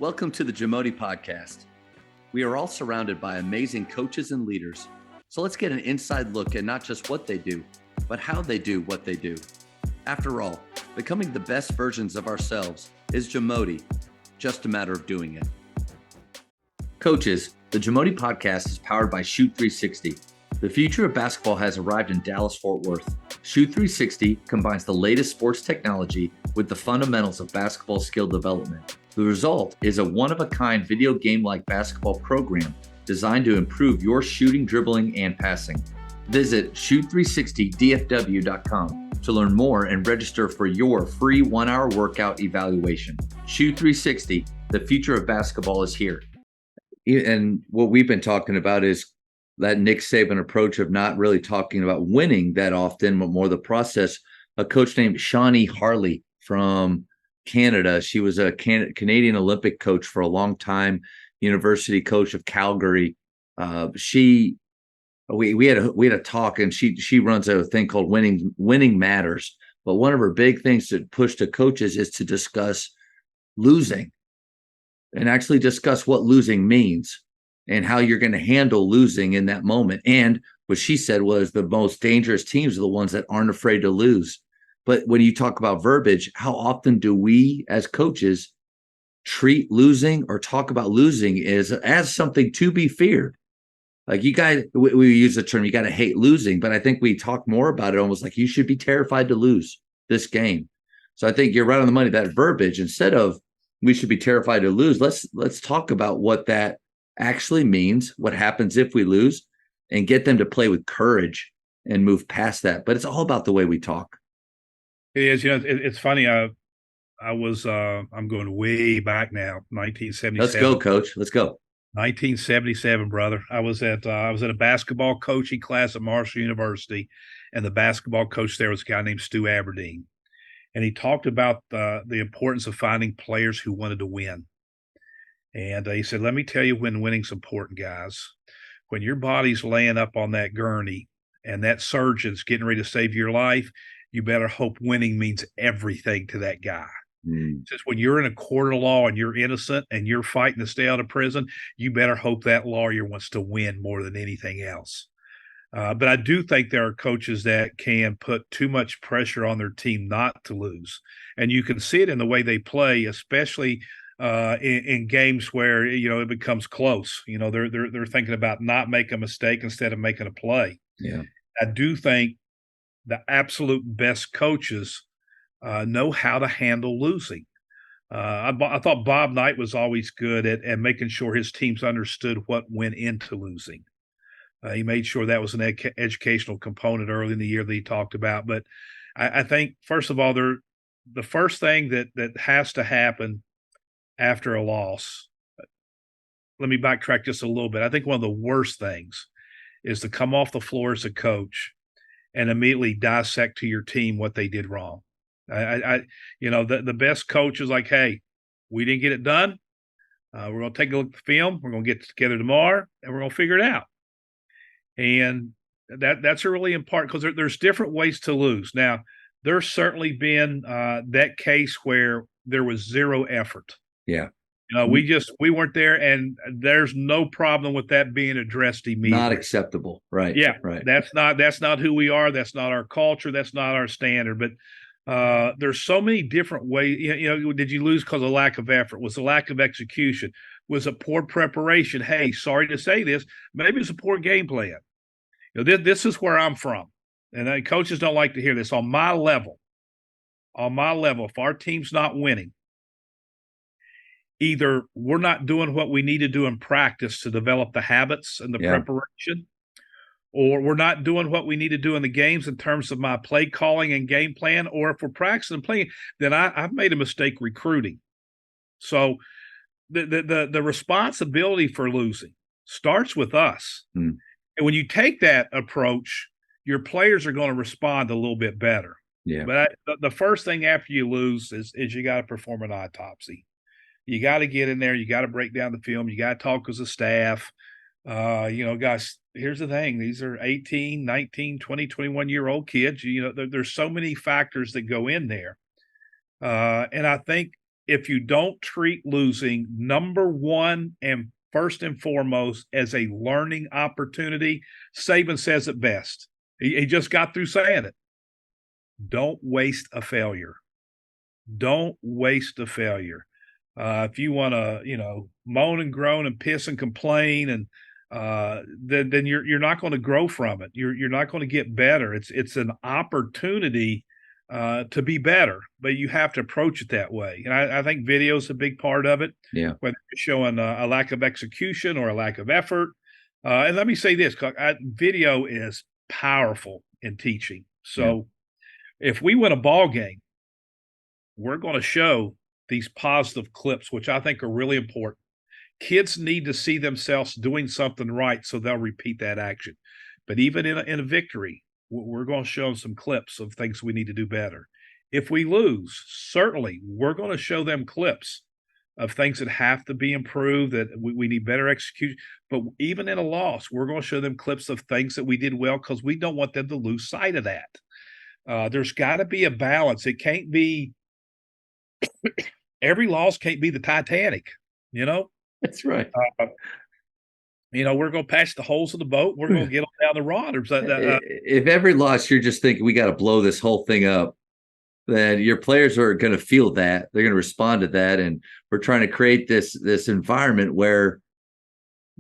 Welcome to the JAMODI podcast. We are all surrounded by amazing coaches and leaders. So let's get an inside look at not just what they do, but how they do what they do. After all, becoming the best versions of ourselves is JAMODI, just a matter of doing it. Coaches, the JAMODI podcast is powered by Shoot 360. The future of basketball has arrived in Dallas-Fort Worth. Shoot 360 combines the latest sports technology with the fundamentals of basketball skill development. The result is a one-of-a-kind video game-like basketball program designed to improve your shooting, dribbling, and passing. Visit shoot360dfw.com to learn more and register for your free 1-hour workout evaluation. Shoot 360, the future of basketball is here. And what we've been talking about is that Nick Saban approach of not really talking about winning that often, but more the process. A coach named Shawnee Harley from Canada. She was a Canadian Olympic coach for a long time, university coach of Calgary. We had a talk, and she runs a thing called Winning Matters. But one of her big things to push to coaches is to discuss losing and actually discuss what losing means and how you're going to handle losing in that moment. And what she said was the most dangerous teams are the ones that aren't afraid to lose. But when you talk about verbiage, how often do we as coaches treat losing or talk about losing as something to be feared? Like we use the term, you got to hate losing, but I think we talk more about it almost like you should be terrified to lose this game. So I think you're right on the money, that verbiage, instead of we should be terrified to lose, let's talk about what that actually means, what happens if we lose, and get them to play with courage and move past that. But it's all about the way we talk. It is. It's funny. I'm going way back now, 1977. Let's go, Coach. Let's go. 1977, brother. I was at a basketball coaching class at Marshall University, and the basketball coach there was a guy named Stu Aberdeen, and he talked about the importance of finding players who wanted to win. And he said, "Let me tell you when winning's important, guys. When your body's laying up on that gurney and that surgeon's getting ready to save your life, you better hope winning means everything to that guy." Just when you're in a court of law and you're innocent and you're fighting to stay out of prison, you better hope that lawyer wants to win more than anything else. But I do think there are coaches that can put too much pressure on their team not to lose. And you can see it in the way they play, especially in games where, it becomes close. They're thinking about not making a mistake instead of making a play. Yeah. I do think the absolute best coaches know how to handle losing. I thought Bob Knight was always good at making sure his teams understood what went into losing. He made sure that was an educational component early in the year that he talked about. But I think, first of all, the first thing that has to happen after a loss, let me backtrack just a little bit. I think one of the worst things is to come off the floor as a coach and immediately dissect to your team what they did wrong. The best coach is like, "Hey, we didn't get it done. We're going to take a look at the film. We're going to get together tomorrow, and we're going to figure it out." And that's a really important, because there's different ways to lose. Now, there's certainly been that case where there was zero effort. Yeah. We weren't there, and there's no problem with that being addressed immediately. Not acceptable. Right. Yeah. Right. That's not who we are. That's not our culture. That's not our standard. But there's so many different ways. Did you lose because of lack of effort? Was it lack of execution? Was it poor preparation? Hey, sorry to say this, maybe it's a poor game plan. This is where I'm from, and coaches don't like to hear this. On my level, if our team's not winning, either we're not doing what we need to do in practice to develop the habits and the preparation, or we're not doing what we need to do in the games in terms of my play calling and game plan, or if we're practicing and playing, then I've made a mistake recruiting. So the responsibility for losing starts with us. And when you take that approach, your players are going to respond a little bit better. Yeah. But the first thing after you lose is you got to perform an autopsy. You got to get in there. You got to break down the film. You got to talk as a staff. Guys, here's the thing. These are 18, 19, 20, 21-year-old kids. There's so many factors that go in there. And I think if you don't treat losing number one and first and foremost as a learning opportunity, Saban says it best. He just got through saying it. Don't waste a failure. Don't waste a failure. If you want to, moan and groan and piss and complain, and then you're not going to grow from it. You're not going to get better. It's an opportunity to be better, but you have to approach it that way. And I think video is a big part of it. Yeah. Whether you're showing a lack of execution or a lack of effort. And let me say this: video is powerful in teaching. So if we win a ball game, we're going to show these positive clips, which I think are really important. Kids need to see themselves doing something right so they'll repeat that action. But even in a victory, we're going to show them some clips of things we need to do better. If we lose, certainly we're going to show them clips of things that have to be improved, that we need better execution. But even in a loss, we're going to show them clips of things that we did well because we don't want them to lose sight of that. There's got to be a balance. It can't be every loss can't be the Titanic, That's right. We're going to patch the holes in the boat. We're going to get them down the rod. If every loss you're just thinking we got to blow this whole thing up, then your players are going to feel that. They're going to respond to that, and we're trying to create this environment where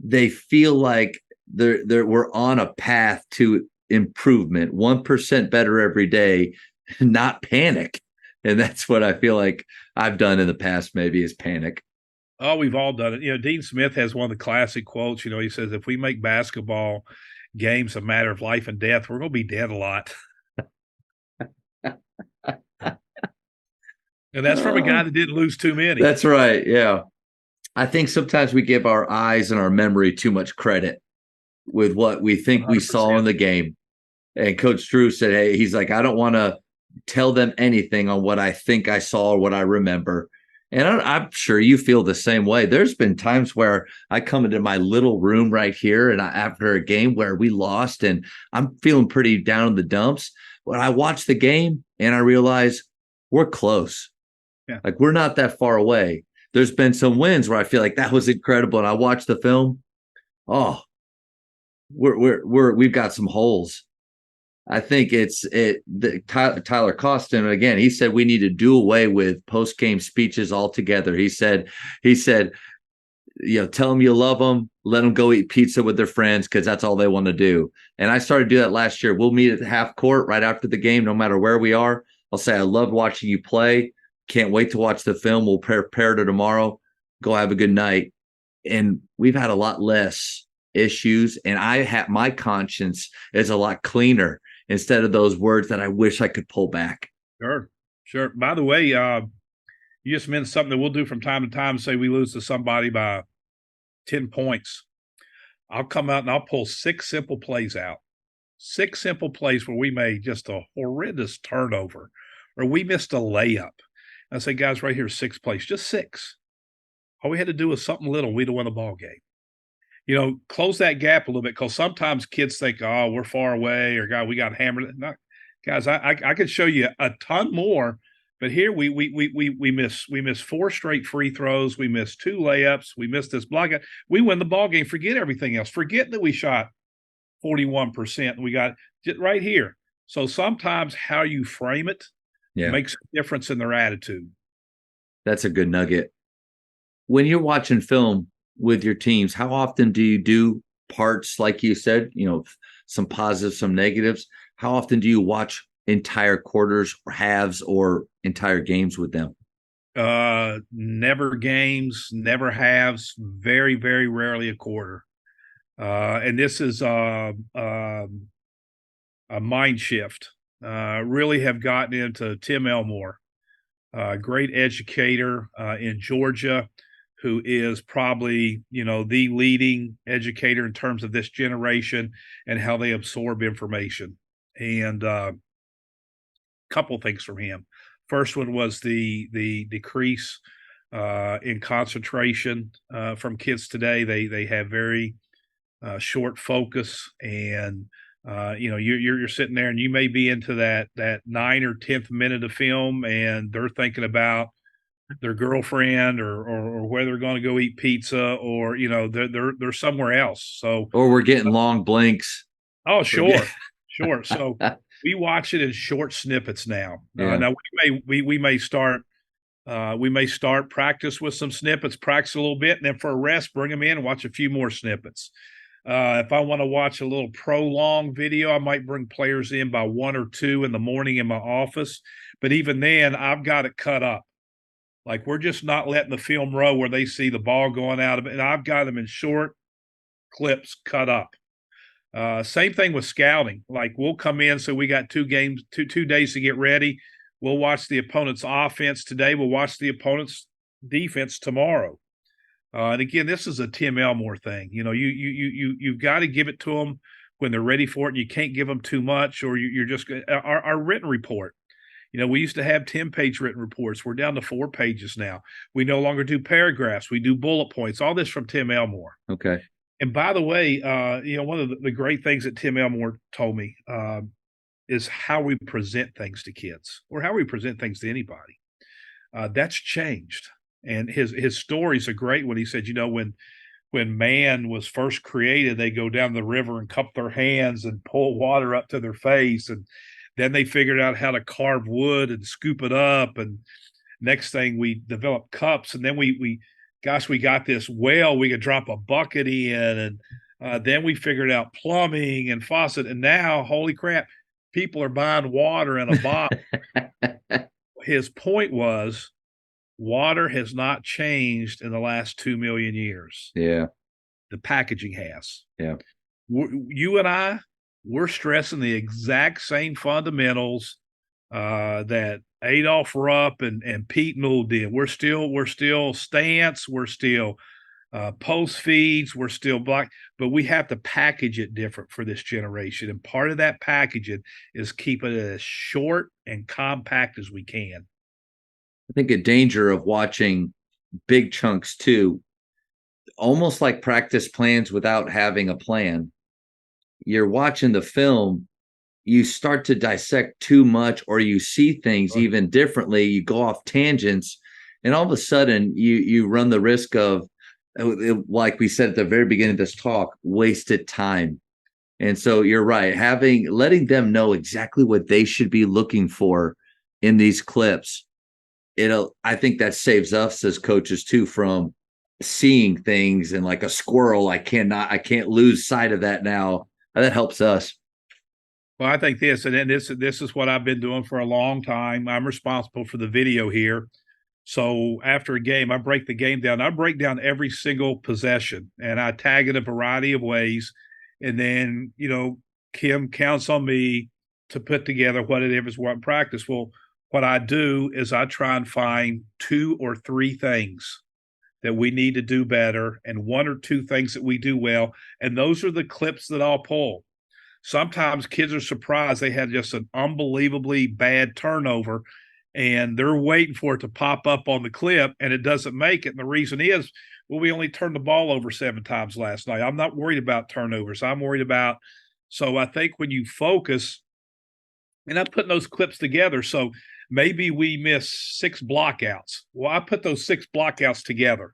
they feel like we're on a path to improvement, 1% better every day, not panic. And that's what I feel like I've done in the past, maybe, is panic. Oh, we've all done it. Dean Smith has one of the classic quotes. He says, if we make basketball games a matter of life and death, we're going to be dead a lot. And that's from a guy that didn't lose too many. That's right. Yeah. I think sometimes we give our eyes and our memory too much credit with what we think 100%. We saw in the game. And Coach Drew said, hey, he's like, I don't want to tell them anything on what I think I saw or what I remember. And I'm sure you feel the same way. There's been times where I come into my little room right here and after a game where we lost and I'm feeling pretty down in the dumps. But I watch the game and I realize we're close. Yeah. Like we're not that far away. There's been some wins where I feel like that was incredible. And I watch the film. Oh, we've got some holes. I think Tyler Costin, again, he said we need to do away with post-game speeches altogether. He said, tell them you love them, let them go eat pizza with their friends because that's all they want to do. And I started to do that last year. We'll meet at the half court right after the game, no matter where we are. I'll say, I loved watching you play. Can't wait to watch the film. We'll prepare to tomorrow. Go have a good night. And we've had a lot less issues. And my conscience is a lot cleaner instead of those words that I wish I could pull back. Sure. By the way, you just mentioned something that we'll do from time to time. Say we lose to somebody by 10 points. I'll come out and I'll pull 6 simple plays out. 6 simple plays where we made just a horrendous turnover or we missed a layup. I say, guys, right here, 6 plays, just 6. All we had to do was something little. We'd have won the ball game. Close that gap a little bit because sometimes kids think, oh, we're far away or God, we got hammered. No, guys, I could show you a ton more, but here we miss 4 straight free throws. We missed 2 layups. We missed this block. We win the ball game. Forget everything else. Forget that we shot 41%. We got it right here. So sometimes how you frame it makes a difference in their attitude. That's a good nugget. When you're watching film with your teams, how often do you do parts, like you said, some positives, some negatives? How often do you watch entire quarters or halves or entire games with them? Never games, never halves, very, very rarely a quarter. And this is a mind shift. Really have gotten into Tim Elmore, great educator in Georgia, who is probably, the leading educator in terms of this generation and how they absorb information. And a couple things from him. First one was the decrease in concentration from kids today. They have very short focus, and you're sitting there and you may be into that 9th or 10th minute of film, and they're thinking about their girlfriend or where they're going to go eat pizza or they're somewhere else. So Or we're getting long blinks. oh We're getting, sure, sure. So we watch it in short snippets now. yeah. Now we may start practice with some snippets, practice a little bit, and then for a rest, bring them in and watch a few more snippets. If I want to watch a little prolonged video, I might bring players in by 1 or 2 in the morning in my office. But even then, I've got it cut up. Like we're just not letting the film roll where they see the ball going out of it. And I've got them in short clips cut up. Same thing with scouting. Like we'll come in, so we got 2 games, two days to get ready. We'll watch the opponent's offense today. We'll watch the opponent's defense tomorrow. And again, this is a Tim Elmore thing. You've got to give it to them when they're ready for it. And you can't give them too much, or you're just our written report. We used to have 10-page written reports. We're down to 4 pages now. We no longer do paragraphs. We do bullet points. All this from Tim Elmore. Okay. And by the way, one of the great things that Tim Elmore told me is how we present things to kids or how we present things to anybody. That's changed. And his story's a great one. He said, when man was first created, they go down the river and cup their hands and pull water up to their face. And then they figured out how to carve wood and scoop it up. And next thing we developed cups. And then we got this well we could drop a bucket in. And then we figured out plumbing and faucet. And now, holy crap, people are buying water in a bottle. His point was, water has not changed in the last 2 million years. Yeah. The packaging has. Yeah. You and we're stressing the exact same fundamentals that Adolph Rupp and Pete Newell did. We're still stance. We're still post feeds. We're still black, but we have to package it different for this generation. And part of that packaging is keeping it as short and compact as we can. I think a danger of watching big chunks too, almost like practice plans without having a plan. You're watching the film, you start to dissect too much, or you see things even differently. You go off tangents, and all of a sudden you run the risk of, like we said at the very beginning of this talk, wasted time. And so you're right, letting them know exactly what they should be looking for in these clips. I think that saves us as coaches too from seeing things and like a squirrel. I can't lose sight of that now. That helps us. Well, I think this is what I've been doing for a long time. I'm responsible for the video here. So after a game, I break the game down. I break down every single possession and I tag it a variety of ways. And then, Kim counts on me to put together what it is we want in practice. Well, what I do is I try and find 2 or 3 things that we need to do better and 1 or 2 things that we do well. And those are the clips that I'll pull. Sometimes kids are surprised they had just an unbelievably bad turnover and they're waiting for it to pop up on the clip and it doesn't make it. And the reason is, well, we only turned the ball over 7 times last night. I'm not worried about turnovers. So I think when you focus, and I'm putting those clips together. So maybe we miss 6 blockouts. Well, I put those 6 blockouts together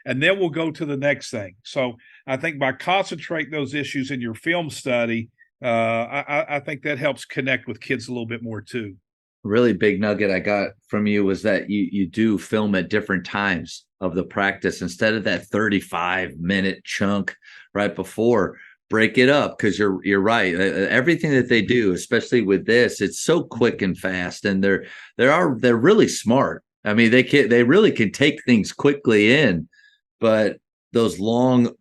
and then we'll go to the next thing. So I think by concentrating those issues in your film study, I think that helps connect with kids a little bit more too. Really big nugget I got from you was that you do film at different times of the practice instead of that 35-minute chunk right before. Break it up, because you're right. Everything that they do, especially with this, it's so quick and fast, and they're really smart. I mean, they really can take things quickly in, but those long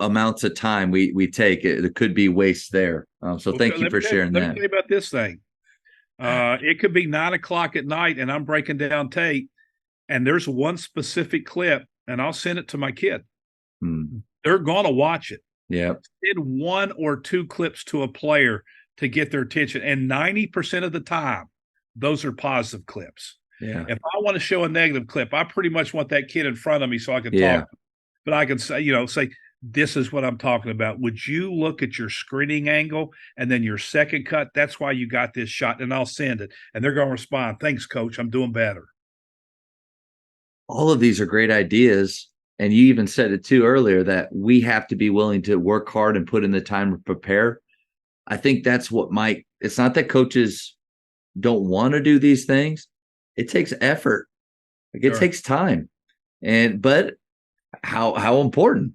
amounts of time we take, it could be waste there. So thank you for sharing that. Let me tell you about this thing. It could be 9:00 at night, and I'm breaking down tape, and there's one specific clip, and I'll send it to my kid. They're gonna watch it. Yeah. Did 1 or 2 clips to a player to get their attention. And 90% of the time, those are positive clips. Yeah. If I want to show a negative clip, I pretty much want that kid in front of me so I can talk. But I can say, this is what I'm talking about. Would you look at your screening angle and then your second cut? That's why you got this shot. And I'll send it. And they're going to respond. Thanks, coach. I'm doing better. all of these are great ideas. And you even said it too earlier that we have to be willing to work hard and put in the time to prepare. I think that's what it's not that coaches don't want to do these things. It takes effort. Like it takes time. But how important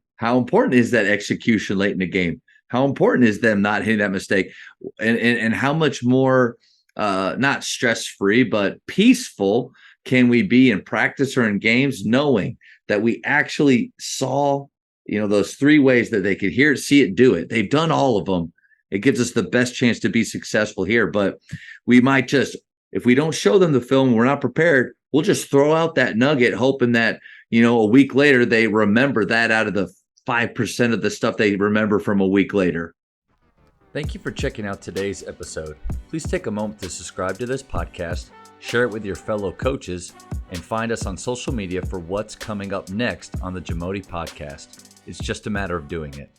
is that execution late in the game? How important is them not hitting that mistake? And how much more not stress-free, but peaceful can we be in practice or in games knowing that we actually saw, those 3 ways that they could hear it, see it, do it. They've done all of them. It gives us the best chance to be successful here. But we might just, if we don't show them the film, we're not prepared, we'll just throw out that nugget hoping that, a week later they remember that out of the 5% of the stuff they remember from a week later. Thank you for checking out today's episode. Please take a moment to subscribe to this podcast, share it with your fellow coaches, and find us on social media for what's coming up next on the JAMODI podcast. It's just a matter of doing it.